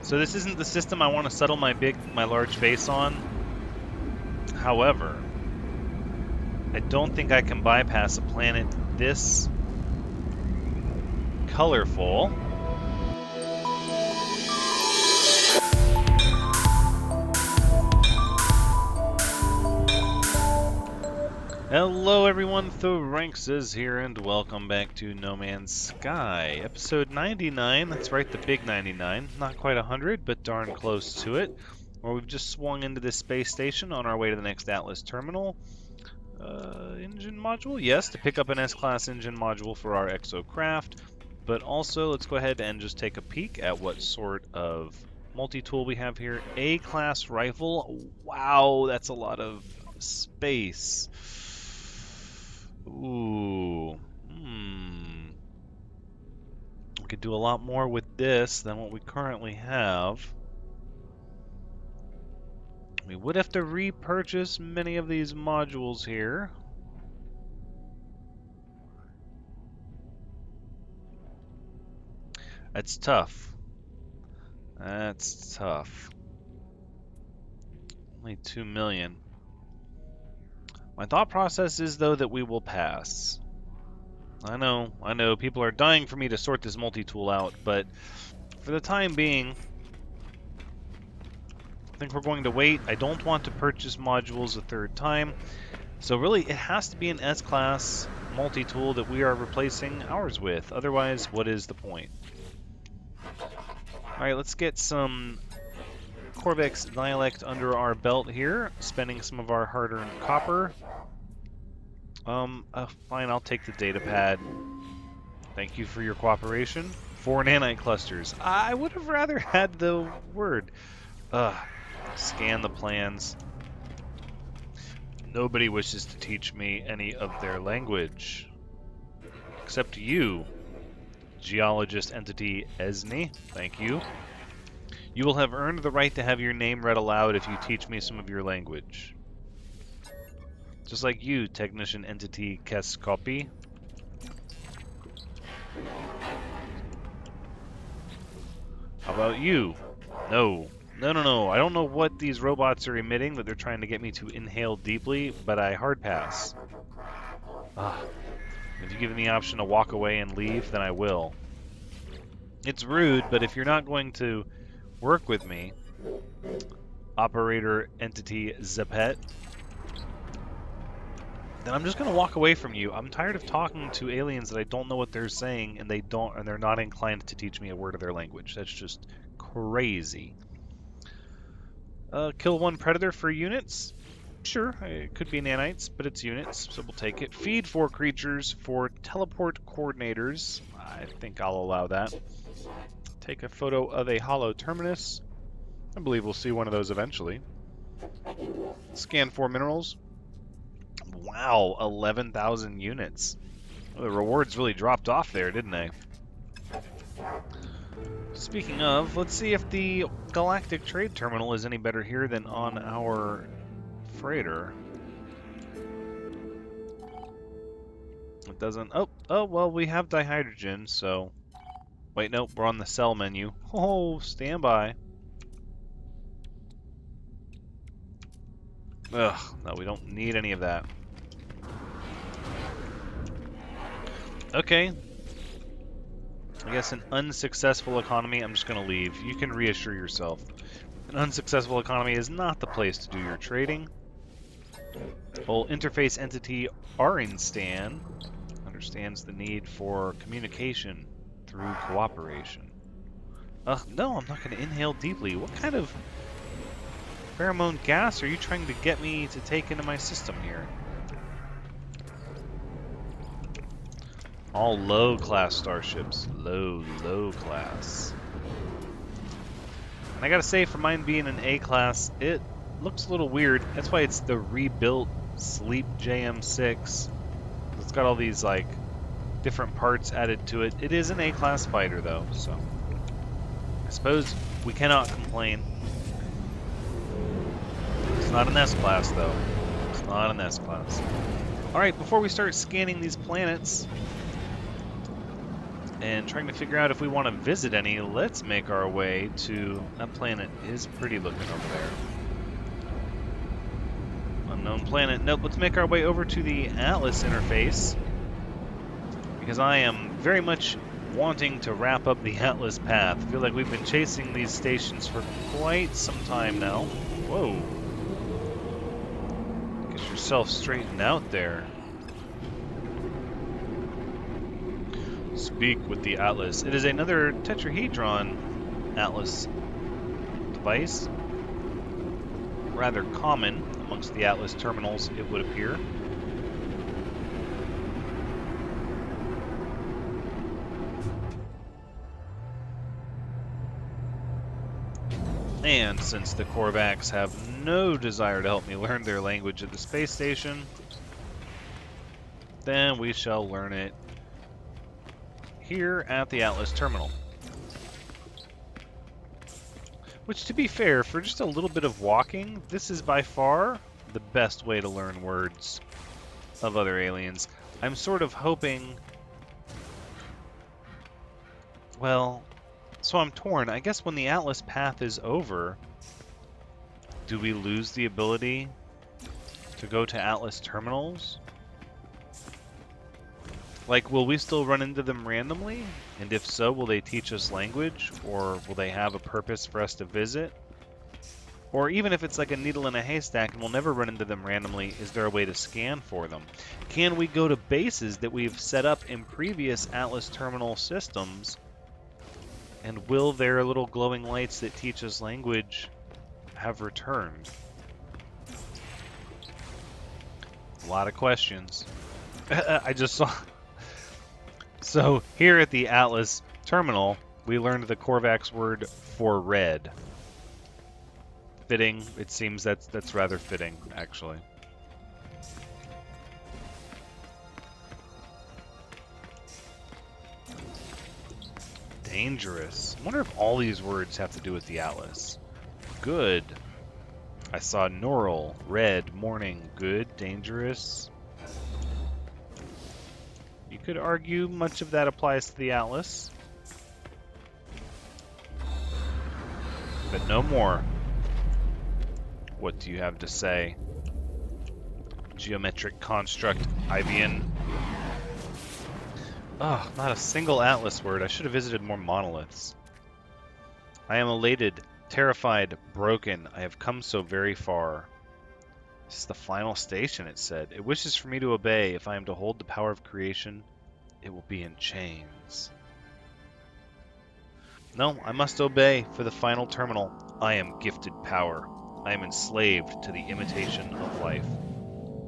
So this isn't the system I want to settle my large base on. However, I don't think I can bypass a planet this colorful. Hello everyone, Thranxes here, and welcome back to No Man's Sky, episode 99. That's right, the big 99. Not quite 100, but darn close to it. Where we've just swung into this space station on our way to the next Atlas terminal. Engine module? Yes, to pick up an S-class engine module for our Exocraft. But also, let's go ahead and just take a peek at what sort of multi-tool we have here. A-class rifle. Wow, that's a lot of space. Ooh. We could do a lot more with this than what we currently have. We would have to repurchase many of these modules here. That's tough. That's tough. Only 2 million. My thought process is, though, that we will pass. I know, people are dying for me to sort this multi-tool out, but for the time being, I think we're going to wait. I don't want to purchase modules a third time, so really it has to be an S-class multi-tool that we are replacing ours with. Otherwise, what is the point? Alright, let's get some Corvex dialect under our belt here, spending some of our hard-earned copper. Fine, I'll take the data pad. Thank you for your cooperation. 4 nanite clusters. I would have rather had the word. Scan the plans. Nobody wishes to teach me any of their language. Except you, geologist entity Esni. Thank you. You will have earned the right to have your name read aloud if you teach me some of your language. Just like you, technician entity Keskopi. How about you? No. I don't know what these robots are emitting that they're trying to get me to inhale deeply, but I hard pass. If you give me the option to walk away and leave, then I will. It's rude, but if you're not going to work with me, operator entity Zepet, then I'm just gonna walk away from you. I'm tired of talking to aliens that I don't know what they're saying, and they're not inclined to teach me a word of their language. That's just crazy. Kill 1 predator for units. Sure, it could be nanites, but it's units, so we'll take it. Feed 4 creatures for teleport coordinators. I think I'll allow that. Take a photo of a hollow terminus. I believe we'll see one of those eventually. Scan 4 minerals. Wow, 11,000 units. Well, the rewards really dropped off there, didn't they? Speaking of, let's see if the galactic trade terminal is any better here than on our freighter. It doesn't. Oh, well, we have dihydrogen, so. Wait, nope, we're on the sell menu. Oh, stand by. Ugh, no, we don't need any of that. Okay. I guess an unsuccessful economy, I'm just going to leave. You can reassure yourself. An unsuccessful economy is not the place to do your trading. Well, interface entity Arinstan understands the need for communication through cooperation. No, I'm not going to inhale deeply. What kind of pheromone gas are you trying to get me to take into my system here? All low-class starships. Low class. And I gotta say, for mine being an A-class, it looks a little weird. That's why it's the rebuilt Sleep JM6. It's got all these, like, different parts added to it. It is an A-class fighter, though, so I suppose we cannot complain. It's not an S-class, though. It's not an S-class. Alright, before we start scanning these planets, and trying to figure out if we want to visit any. Let's make our way to... That planet is pretty looking over there. Unknown planet. Nope, let's make our way over to the Atlas interface, because I am very much wanting to wrap up the Atlas path. I feel like we've been chasing these stations for quite some time now. Whoa. Get yourself straightened out there. Speak with the Atlas. It is another tetrahedron Atlas device. Rather common amongst the Atlas terminals, it would appear. And since the Korvax have no desire to help me learn their language at the space station, then we shall learn it here at the Atlas terminal. Which, to be fair, for just a little bit of walking, this is by far the best way to learn words of other aliens. I'm sort of hoping... Well, so I'm torn. I guess when the Atlas path is over, do we lose the ability to go to Atlas terminals? Like, will we still run into them randomly? And if so, will they teach us language? Or will they have a purpose for us to visit? Or even if it's like a needle in a haystack and we'll never run into them randomly, is there a way to scan for them? Can we go to bases that we've set up in previous Atlas terminal systems? And will their little glowing lights that teach us language have returned? A lot of questions. I just saw... So, here at the Atlas terminal, we learned the Korvax word for red. Fitting. It seems that's rather fitting, actually. Dangerous. I wonder if all these words have to do with the Atlas. Good. I saw neural, red, morning, good, dangerous. You could argue much of that applies to the Atlas. But no more. What do you have to say? Geometric construct, Ivian. Oh, not a single Atlas word. I should have visited more monoliths. I am elated, terrified, broken. I have come so very far. This is the final station, it said. It wishes for me to obey. If I am to hold the power of creation, it will be in chains. No, I must obey for the final terminal. I am gifted power. I am enslaved to the imitation of life.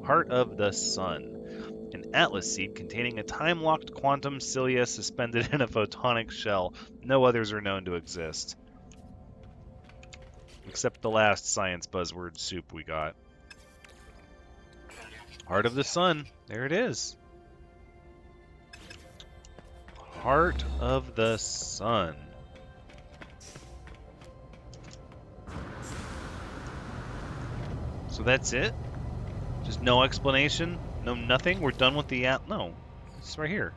Heart of the Sun. An Atlas seed containing a time-locked quantum cilia suspended in a photonic shell. No others are known to exist. Except the last science buzzword soup we got. Heart of the Sun. There it is. Heart of the Sun. So that's it? Just no explanation? No nothing? We're done with the No. It's right here.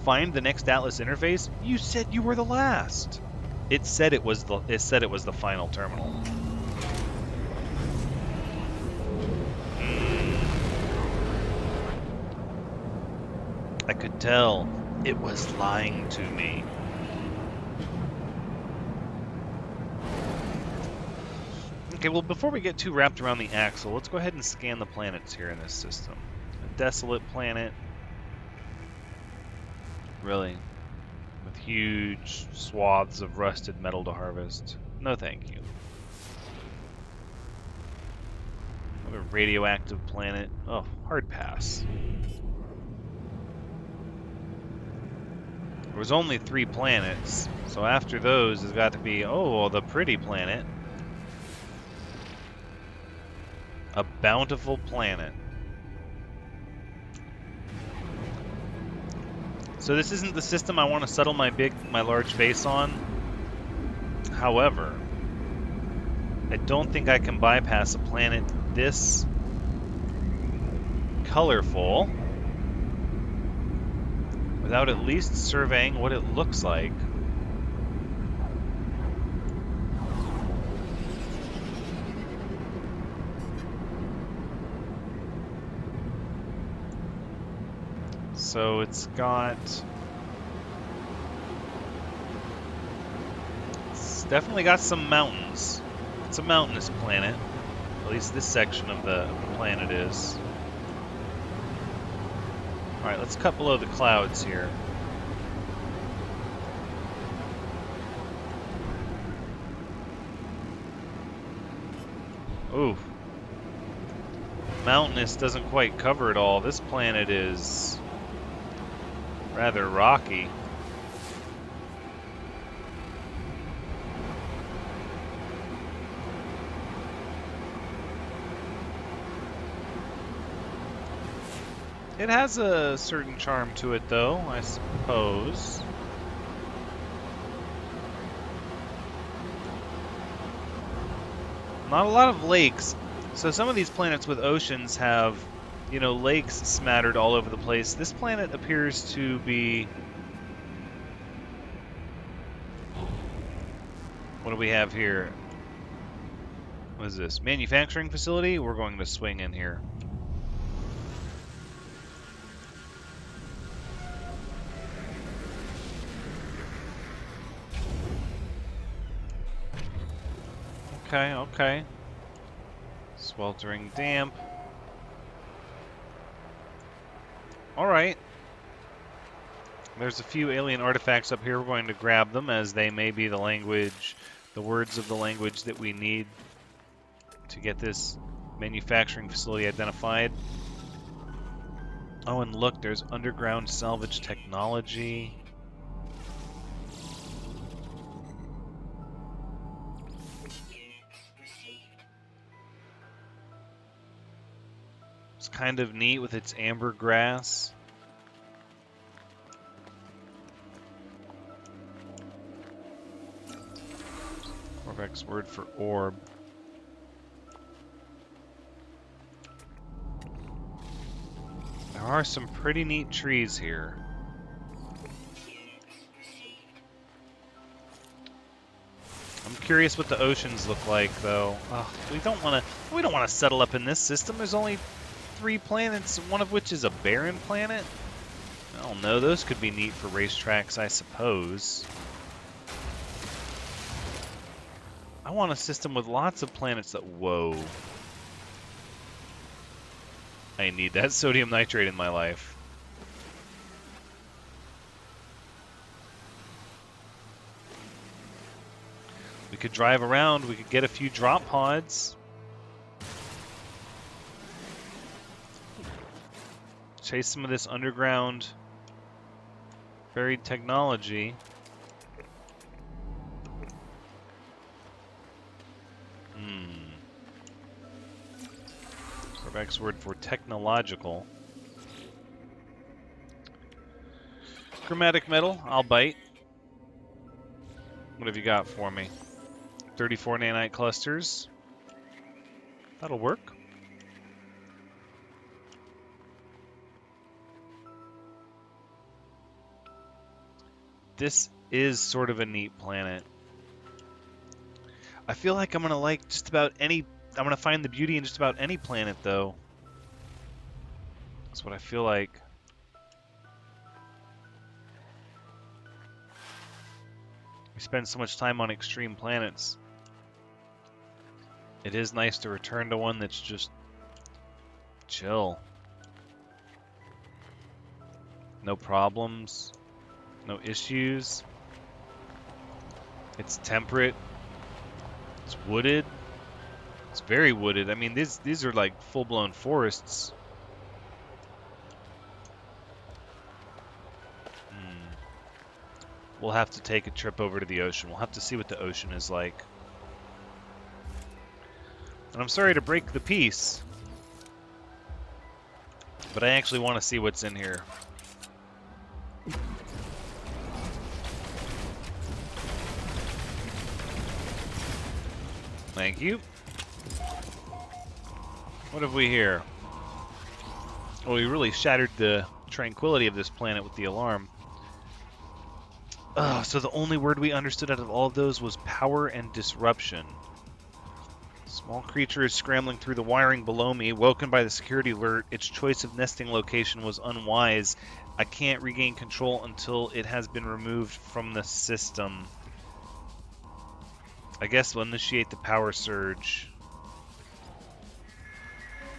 Find the next Atlas interface? You said you were the last. It said it was the final terminal. I could tell it was lying to me. Okay, well, before we get too wrapped around the axle, let's go ahead and scan the planets here in this system. A desolate planet. Really. With huge swaths of rusted metal to harvest. No thank you. Another radioactive planet. Oh, hard pass. There was only 3 planets, so after those, there's got to be, oh, the pretty planet. A bountiful planet. So this isn't the system I want to settle my large base on. However, I don't think I can bypass a planet this colorful without at least surveying what it looks like. So it's definitely got some mountains. It's a mountainous planet. At least this section of the planet is. Alright, let's cut below the clouds here. Ooh. Mountainous doesn't quite cover it all. This planet is rather rocky. It has a certain charm to it, though, I suppose. Not a lot of lakes. So some of these planets with oceans have, you know, lakes smattered all over the place. This planet appears to be... What do we have here? What is this? Manufacturing facility? We're going to swing in here. Okay, okay. Sweltering damp. Alright. There's a few alien artifacts up here. We're going to grab them as they may be the language, the words of the language that we need to get this manufacturing facility identified. Oh, and look, there's underground salvage technology. It's kind of neat with its amber grass. Corvex word for orb. There are some pretty neat trees here. I'm curious what the oceans look like, though. We don't want to settle up in this system. There's only 3 planets, one of which is a barren planet. I don't know. Those could be neat for racetracks, I suppose. I want a system with lots of planets that... Whoa. I need that sodium nitrate in my life. We could drive around. We could get a few drop pods. Chase some of this underground buried technology. Corvex word for technological. Chromatic metal, I'll bite. What have you got for me? 34 nanite clusters. That'll work. This is sort of a neat planet. I feel like I'm gonna like just about any... I'm gonna find the beauty in just about any planet, though. That's what I feel like. We spend so much time on extreme planets. It is nice to return to one that's just chill. No problems. No issues. It's temperate. It's wooded. It's very wooded. I mean, these are like full-blown forests. We'll have to take a trip over to the ocean. We'll have to see what the ocean is like. And I'm sorry to break the peace, but I actually want to see what's in here. Thank you. What have we here? Well, we really shattered the tranquility of this planet with the alarm. So the only word we understood out of all of those was power and disruption. Small creature is scrambling through the wiring below me. Woken by the security alert, its choice of nesting location was unwise. I can't regain control until it has been removed from the system. I guess we'll initiate the power surge.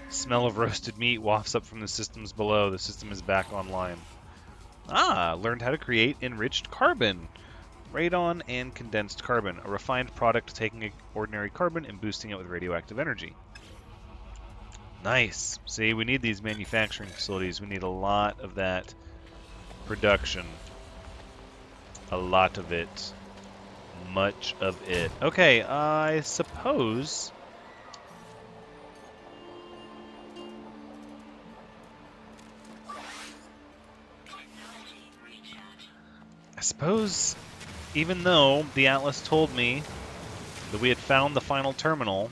Smell of roasted meat wafts up from the systems below. The system is back online. Learned how to create enriched carbon. Radon and condensed carbon, a refined product taking ordinary carbon and boosting it with radioactive energy. Nice. See, we need these manufacturing facilities. We need a lot of that production. A lot of it. Much of it. Okay, I suppose... even though the Atlas told me that we had found the final terminal,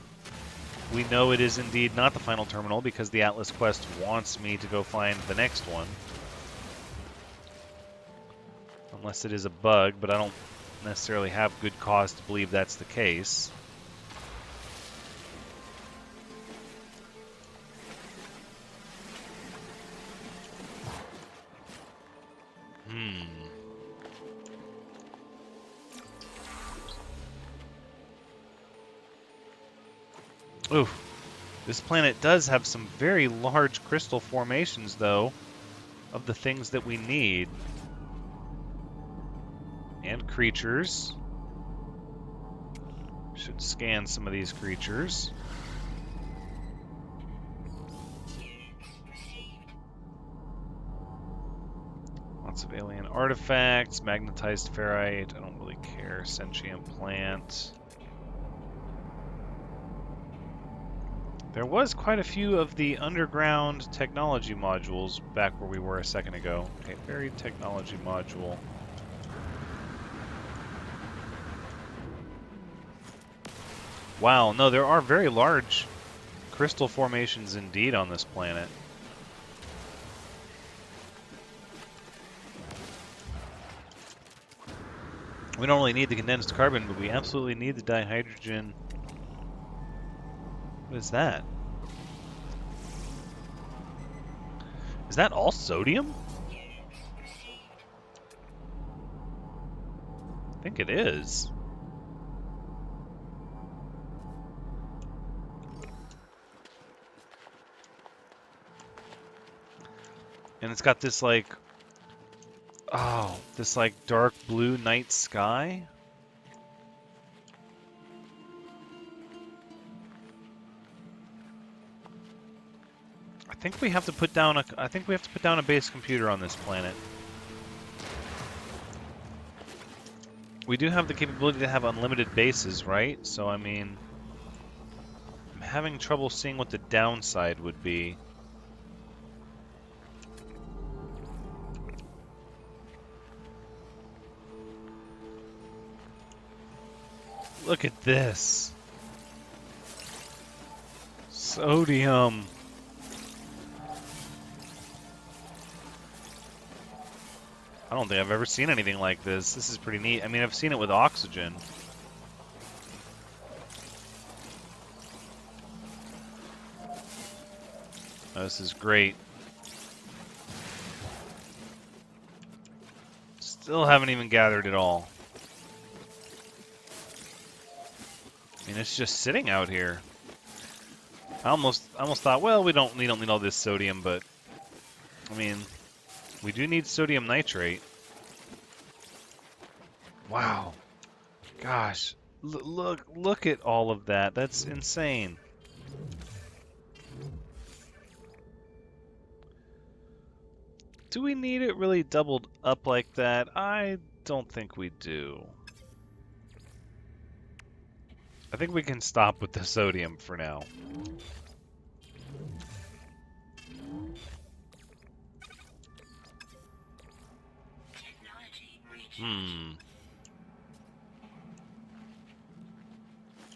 we know it is indeed not the final terminal because the Atlas quest wants me to go find the next one. Unless it is a bug, but I don't necessarily have good cause to believe that's the case. Oof. This planet does have some very large crystal formations, though, of the things that we need. And creatures. Should scan some of these creatures. Lots of alien artifacts, magnetized ferrite, I don't really care, sentient plant. There was quite a few of the underground technology modules back where we were a second ago. Okay, buried technology module. Wow, no, there are very large crystal formations indeed on this planet. We don't only need the condensed carbon, but we absolutely need the dihydrogen. What is that? Is that all sodium? I think it is. And it's got this like, this like dark blue night sky. I think we have to put down a base computer on this planet. We do have the capability to have unlimited bases, right? So I mean, I'm having trouble seeing what the downside would be. Look at this. Sodium. I don't think I've ever seen anything like this. This is pretty neat. I mean, I've seen it with oxygen. Oh, this is great. Still haven't even gathered it all. I mean, it's just sitting out here. I almost thought, well, we don't need all this sodium, but I mean, we do need sodium nitrate. Wow, gosh, look at all of that. That's insane. Do we need it really doubled up like that? I don't think we do. I think we can stop with the sodium for now.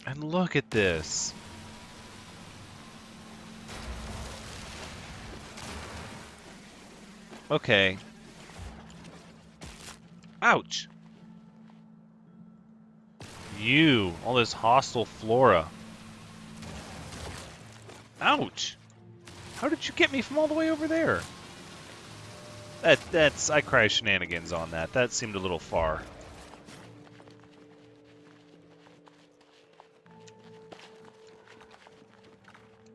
And look at this. Okay. Ouch. you! All this hostile flora. Ouch! How did you get me from all the way over there? That's... I cry shenanigans on that. That seemed a little far.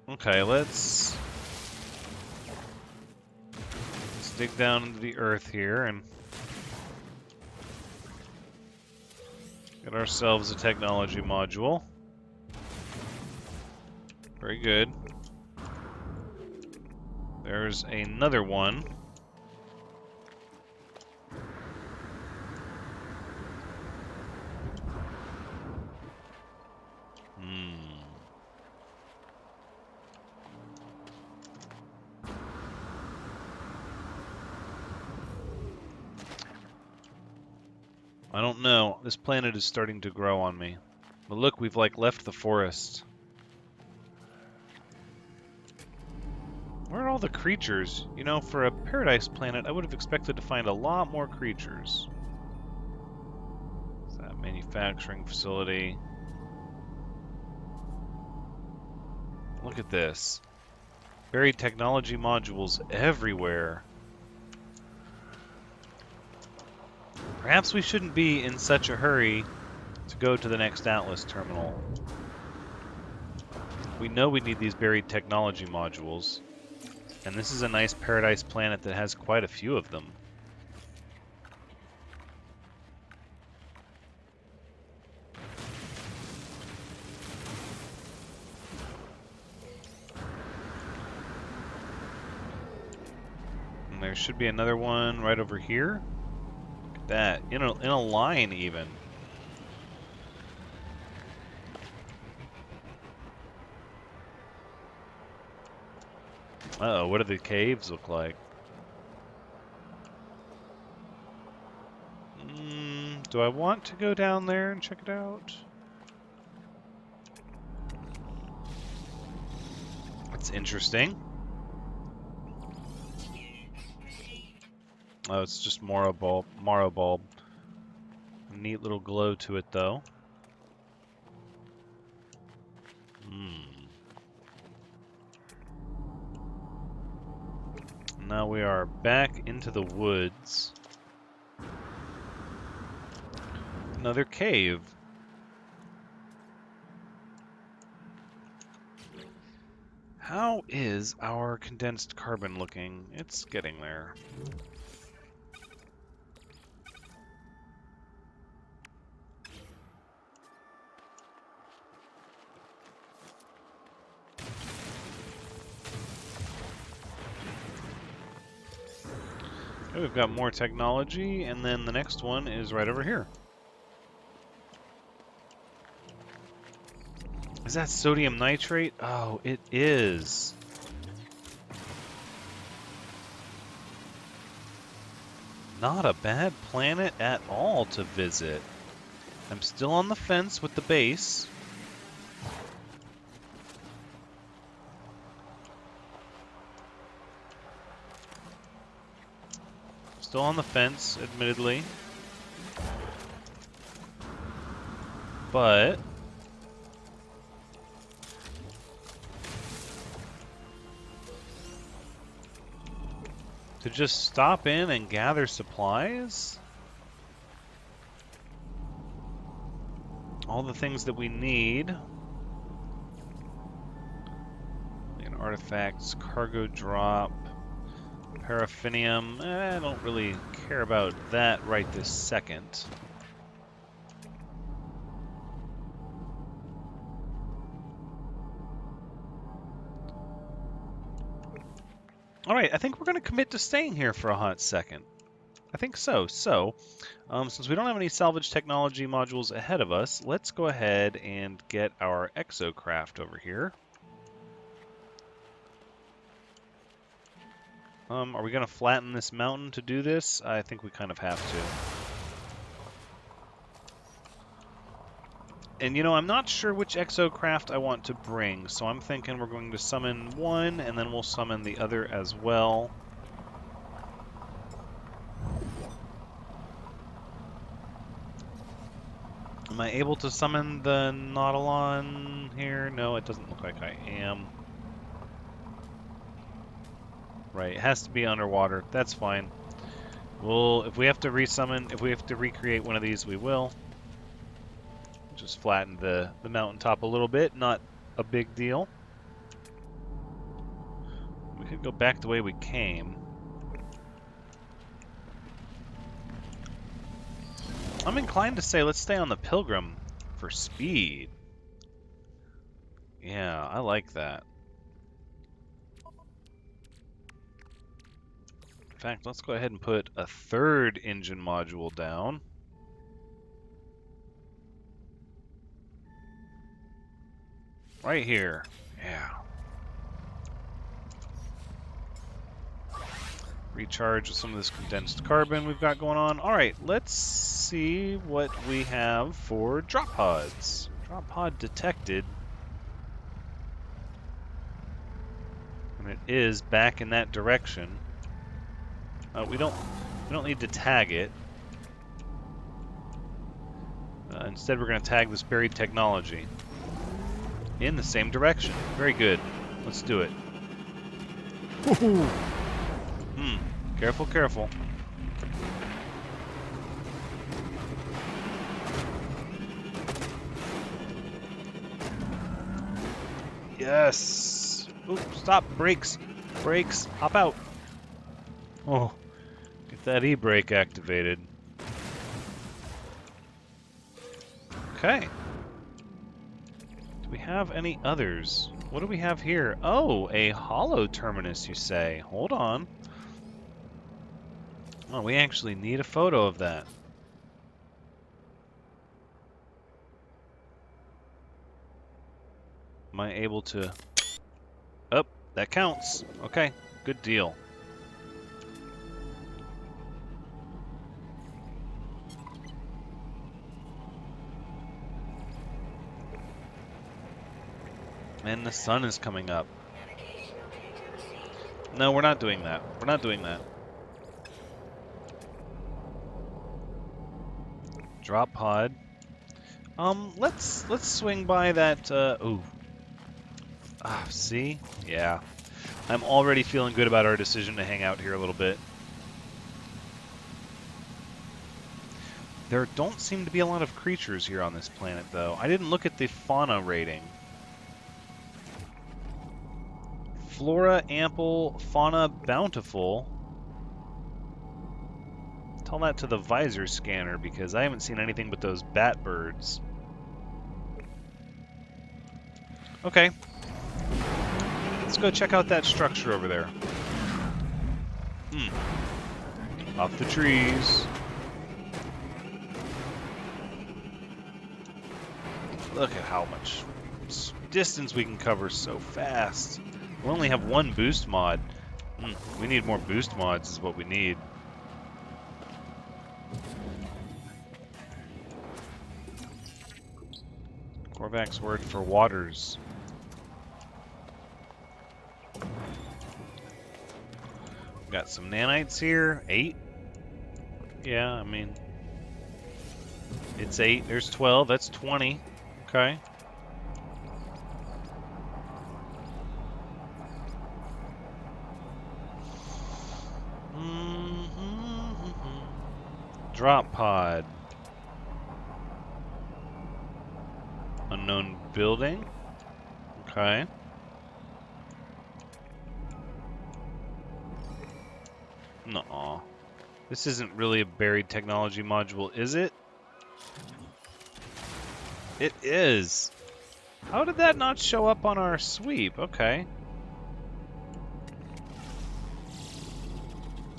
Okay, let's dig down into the earth here and get ourselves a technology module. Very good. There's another one. I don't know. This planet is starting to grow on me. But look, we've like left the forest. Where are all the creatures? You know, for a paradise planet, I would have expected to find a lot more creatures. Is that manufacturing facility? Look at this. Buried technology modules everywhere. Perhaps we shouldn't be in such a hurry to go to the next Atlas terminal. We know we need these buried technology modules. And this is a nice paradise planet that has quite a few of them. And there should be another one right over here. Look at that, in a line even. Uh-oh, what do the caves look like? Do I want to go down there and check it out? That's interesting. Oh, it's just Mara bulb. A neat little glow to it, though. Now we are back into the woods. Another cave. How is our condensed carbon looking? It's getting there. Okay, we've got more technology, and then the next one is right over here. Is that sodium nitrate? Oh, it is. Not a bad planet at all to visit. I'm still on the fence with the base. Still on the fence, admittedly. But to just stop in and gather supplies? All the things that we need. And artifacts, cargo drop, paraffinium. I don't really care about that right this second. Alright, I think we're going to commit to staying here for a hot second. I think so. So, since we don't have any salvage technology modules ahead of us, let's go ahead and get our Exocraft over here. Are we going to flatten this mountain to do this? I think we kind of have to. And you know, I'm not sure which Exocraft I want to bring, so I'm thinking we're going to summon one, and then we'll summon the other as well. I able to summon the Nautilon here? No, it doesn't look like I am. Right, it has to be underwater. That's fine. Well, if we have to resummon, if we have to recreate one of these, we will. Just flatten the mountaintop a little bit, not a big deal. We could go back the way we came. I'm inclined to say let's stay on the Pilgrim for speed. Yeah, I like that. In fact, let's go ahead and put a third engine module down. Right here. Yeah. Recharge with some of this condensed carbon we've got going on. Alright, let's see what we have for drop pods. Drop pod detected. And it is back in that direction. We don't need to tag it. Instead, we're going to tag this buried technology in the same direction. Very good. Let's do it. Careful, careful. Yes. Oop, stop. Brakes. Brakes. Hop out. Oh, get that e-brake activated. Okay. Do we have any others? What do we have here? Oh, a hollow terminus, you say. Hold on. Oh, we actually need a photo of that. Am I able to... Oh, that counts. Okay, good deal. And the sun is coming up. No, we're not doing that. We're not doing that. Drop pod. Let's swing by that, ooh. Ah, see? Yeah. I'm already feeling good about our decision to hang out here a little bit. There don't seem to be a lot of creatures here on this planet, though. I didn't look at the fauna rating. Flora ample, fauna bountiful. Tell that to the visor scanner, because I haven't seen anything but those bat birds. Okay. Let's go check out that structure over there. Off the trees. Look at how much distance we can cover so fast. We only have one boost mod. We need more boost mods is what we need. Korvac's word for waters. Got some nanites here. 8? Yeah, I mean... It's 8. There's 12. That's 20. Okay. Drop pod. Unknown building. Okay. Nuh-uh. This isn't really a buried technology module, is it? It is. How did that not show up on our sweep? Okay.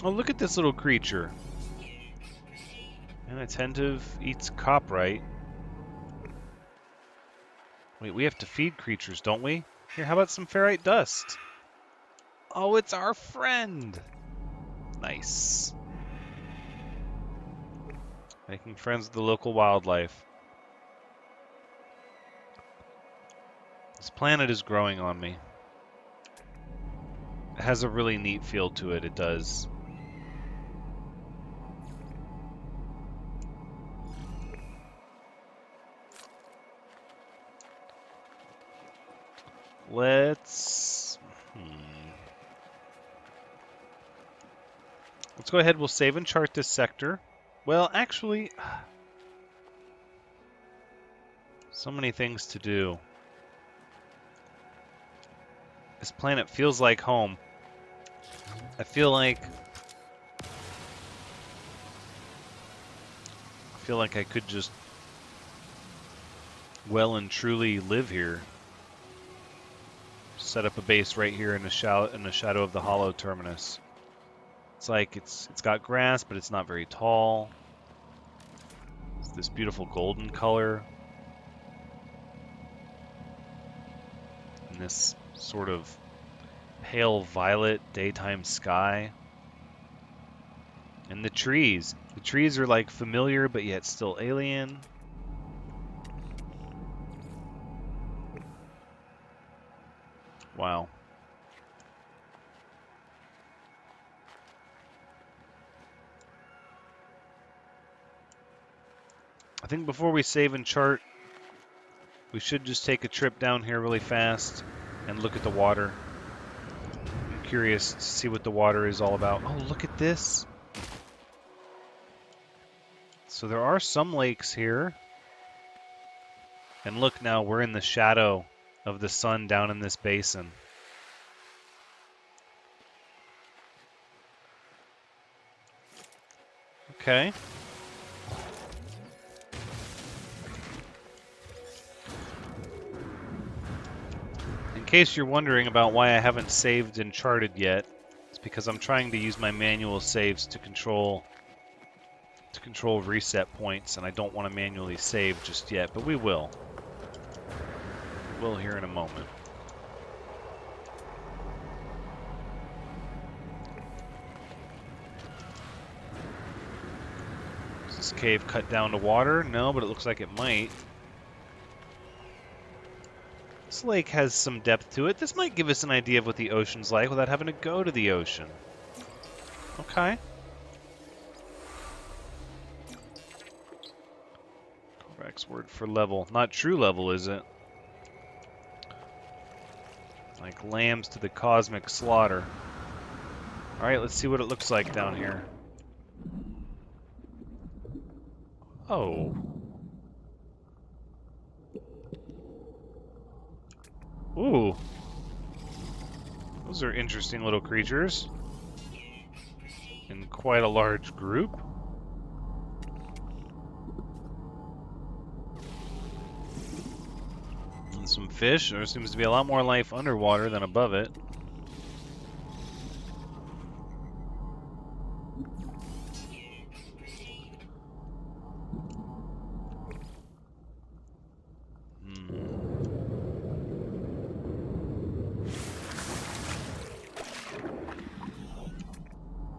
Oh, look at this little creature. Inattentive, eats copyright. Wait, we have to feed creatures, don't we? Here, how about some ferrite dust? Oh, it's our friend! Nice. Making friends with the local wildlife. This planet is growing on me. It has a really neat feel to it, it does. Let's go ahead. We'll save and chart this sector. Well, actually, so many things to do. This planet feels like home. I feel like I could just well and truly live here. Set up a base right here in the shadow of the hollow terminus. It's like it's got grass, but it's not very tall. It's this beautiful golden color. And this sort of pale violet daytime sky. And the trees. The trees are like familiar, but yet still alien. Wow. I think before we save and chart, we should just take a trip down here really fast and look at the water. I'm curious to see what the water is all about. Oh, look at this. So there are some lakes here. And look now, we're in the shadow of the sun down in this basin. Okay. In case you're wondering about why I haven't saved and charted yet, it's because I'm trying to use my manual saves to control reset points, and I don't want to manually save just yet, but we will. We will here in a moment. Is this cave cut down to water? No, but it looks like it might. This lake has some depth to it. This might give us an idea of what the ocean's like without having to go to the ocean. Okay. Correct's word for level. Not true level, is it? Like lambs to the cosmic slaughter. Alright, let's see what it looks like down here. Oh. Ooh. Those are interesting little creatures. In quite a large group. And some fish. There seems to be a lot more life underwater than above it.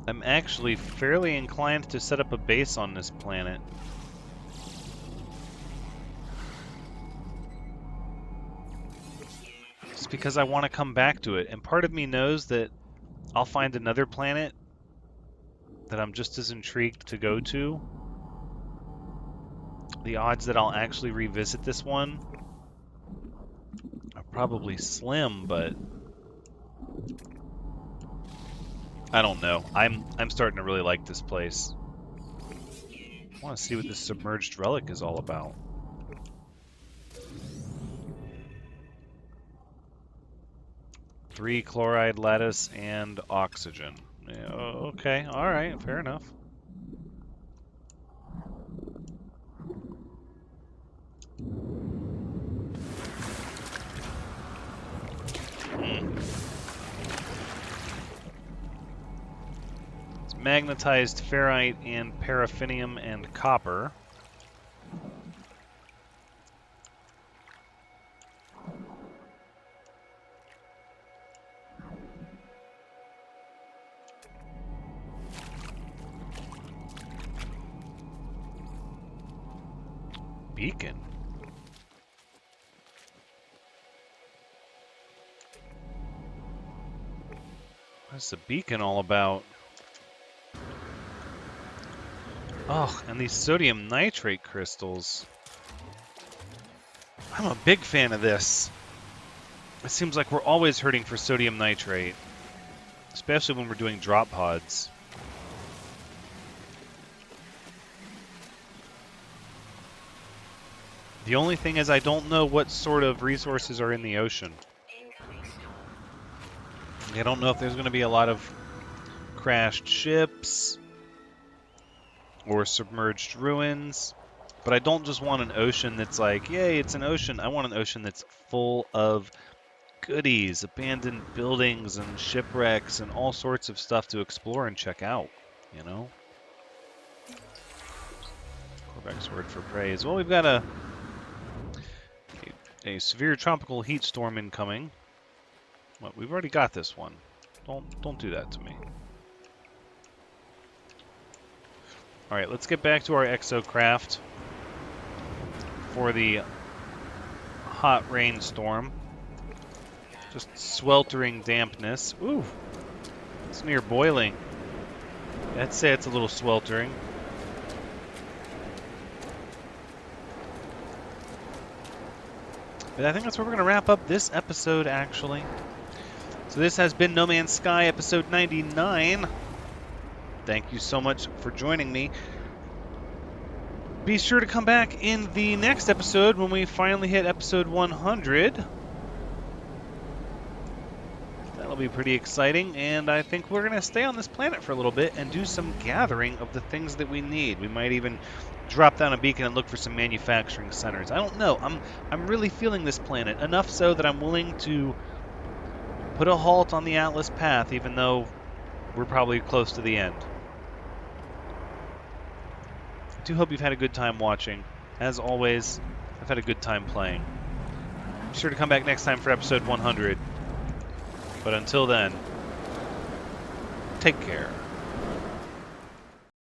I'm actually fairly inclined to set up a base on this planet. Just because I want to come back to it. And part of me knows that I'll find another planet that I'm just as intrigued to go to. The odds that I'll actually revisit this one are probably slim, but I don't know. I'm starting to really like this place. I want to see what this submerged relic is all about. Three chloride lattice and oxygen. Yeah, okay, all right, fair enough. It's magnetized ferrite and paraffinium and copper. Beacon. What's the beacon all about? Oh, and these sodium nitrate crystals. I'm a big fan of this. It seems like we're always hurting for sodium nitrate, especially when we're doing drop pods. The only thing is I don't know what sort of resources are in the ocean. I don't know if there's going to be a lot of crashed ships or submerged ruins, but I don't just want an ocean that's like, yay, it's an ocean. I want an ocean that's full of goodies, abandoned buildings and shipwrecks and all sorts of stuff to explore and check out, you know? Corvex's word for praise. Well, we've got a severe tropical heat storm incoming. What, we've already got this one. Don't do that to me. All right, let's get back to our Exocraft for the hot rainstorm. Just sweltering dampness. Ooh, it's near boiling. I'd say it's a little sweltering. But I think that's where we're going to wrap up this episode, actually. So this has been No Man's Sky, episode 99. Thank you so much for joining me. Be sure to come back in the next episode when we finally hit episode 100. That'll be pretty exciting, and I think we're going to stay on this planet for a little bit and do some gathering of the things that we need. We might even drop down a beacon and look for some manufacturing centers. I don't know. I'm really feeling this planet, enough so that I'm willing to put a halt on the Atlas path, even though we're probably close to the end. I do hope you've had a good time watching. As always, I've had a good time playing. Be sure to come back next time for episode 100. But until then, take care.